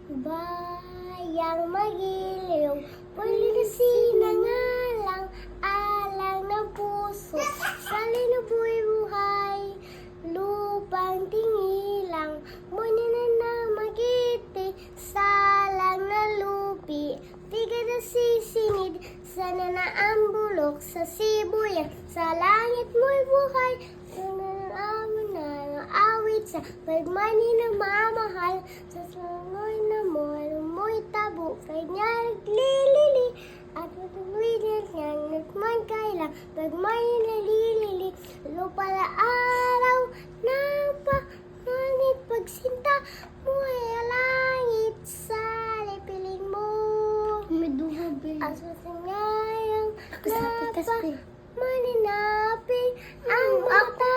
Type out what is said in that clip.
Bayang magiliw, sinangalang alang ng puso, sa linuboy buhay, lupang tingilang, muna na magiti, salang na lupi, tiga na sisinid, sana na ang bulok sa sibuyan, sa langit mo'y buhay, amo na ang awit sa pagmani na mamahal, sa sungoy na mo'y tabo, kanya naglilili, at matagwilit niyang nagman kailang, pagmani nalilili, lupa na araw, nganit pagsinta mo ay langit sa lipiling mo. May duha ba? Asa sa ngayang Kasapit. maninapin ang mata